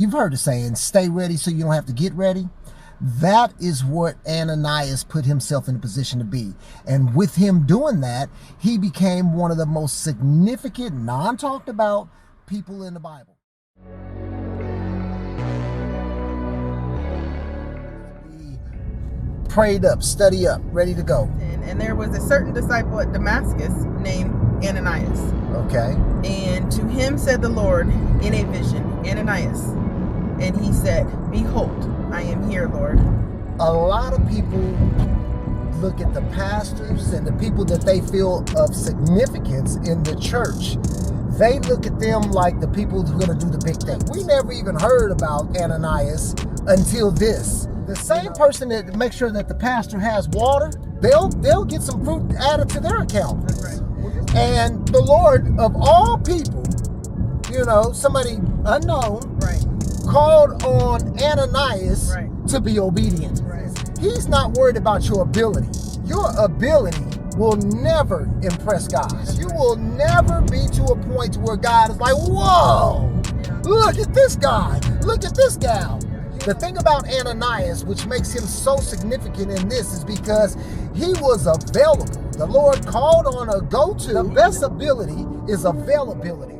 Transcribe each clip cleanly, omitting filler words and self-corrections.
You've heard the saying, stay ready so you don't have to get ready. That is what Ananias put himself in a position to be. And with him doing that, he became one of the most significant, non-talked about people in the Bible. Be prayed up, study up, ready to go. And there was a certain disciple at Damascus named Ananias. Okay. And to him said the Lord in a vision, Ananias. And he said, behold, I am here, Lord. A lot of people look at the pastors and the people that they feel of significance in the church. They look at them like the people who are going to do the big thing. We never even heard about Ananias until this. The same person that makes sure that the pastor has water, they'll get some fruit added to their account. That's right. And the Lord of all people, somebody unknown, Right. called on Ananias Right. to be obedient. Right. He's not worried about your ability. Your ability will never impress God. You will never be to a point where God is like, whoa, look at this guy, look at this gal. The thing about Ananias, which makes him so significant in this, is because he was available. The Lord called on a go-to. The best ability is availability.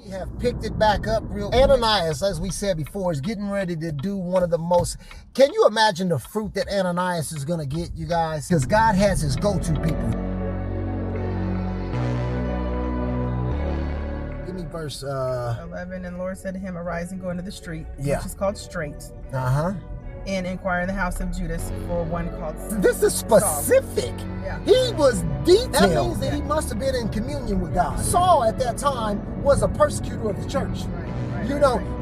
We have picked it back up real quick. Ananias, as we said before, is getting ready to do one of the most... Can you imagine the fruit that Ananias is going to get, you guys? Because God has his go-to people. Give me verse... 11, and the Lord said to him, arise and go into the street, Yeah. which is called Straight, Uh-huh. and inquire in the house of Judas for one called This is specific. Yeah. He was detailed. That means that Yeah. he must have been in communion with God. Saul at that time was a persecutor of the church.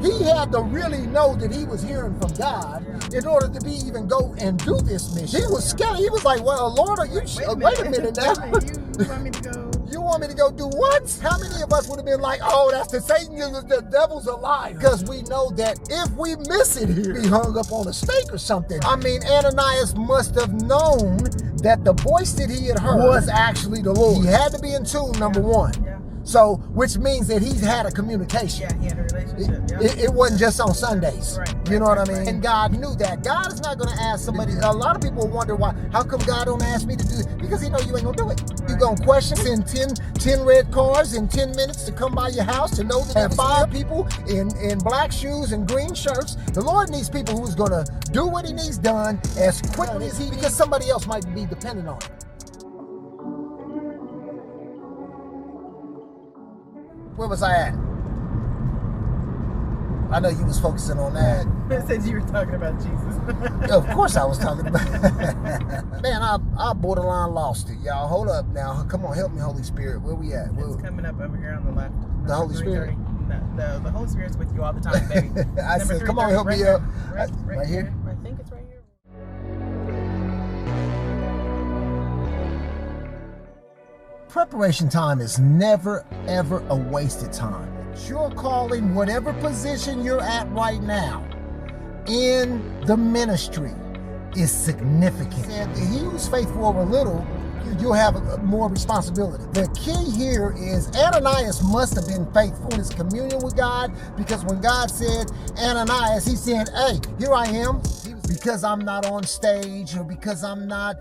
He had to really know that he was hearing from God in order to be even go and do this mission. He was scared. He was like, well, Lord, are you... Wait a minute now. You want me to go? You want me to go do what? How many of us would have been like, oh, that's the Satan, the devil's a liar? Because we know that if we miss it here, be hung up on a stake or something. I mean, Ananias must have known that the voice that he had heard was actually the Lord. He had to be in tune, number one. Yeah. So, which means that he's had a communication. Yeah, he had a relationship. Yeah. It wasn't just on Sundays. Right, You know what I mean? right. And God knew that. God is not going to ask somebody. A lot of people wonder why. How come God don't ask me to do it? Because he know you ain't going to do it. Right. You going to question, send 10 red cars in 10 minutes to come by your house to know that there are 5 people in black shoes and green shirts. The Lord needs people who's going to do what he needs done as quickly as he, because somebody else might be dependent on it. Where was I at? I know you was focusing on that. It says you were talking about Jesus. Of course I was talking about Man, I borderline lost it, y'all. Hold up now. Come on, help me, Holy Spirit. Where we at? It's coming up over here on the left. The Holy Spirit? No, the Holy Spirit's with you all the time, baby. I Number said, come on, 330, help me right up. here. Right here? I think it's right here. Preparation time is never, ever a wasted time. Your calling, whatever position you're at right now in the ministry, is significant. And he who's faithful over little, you'll have more responsibility. The key here is Ananias must have been faithful in his communion with God, because when God said, Ananias, he said, hey, here I am. Because I'm not on stage, or because I'm not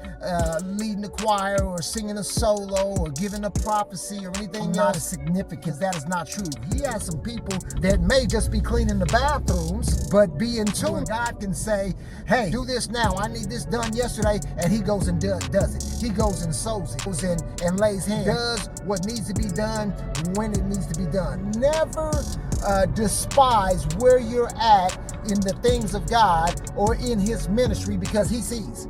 leading the choir or singing a solo or giving a prophecy or anything not as significant. That is not true. He has some people that may just be cleaning the bathrooms, but be in tune. God can say, hey, do this now. I need this done yesterday. And he goes and does it. He goes and sows it. Goes in and lays hands. Does what needs to be done when it needs to be done. Never despise where you're at in the things of God or in his ministry, because he sees.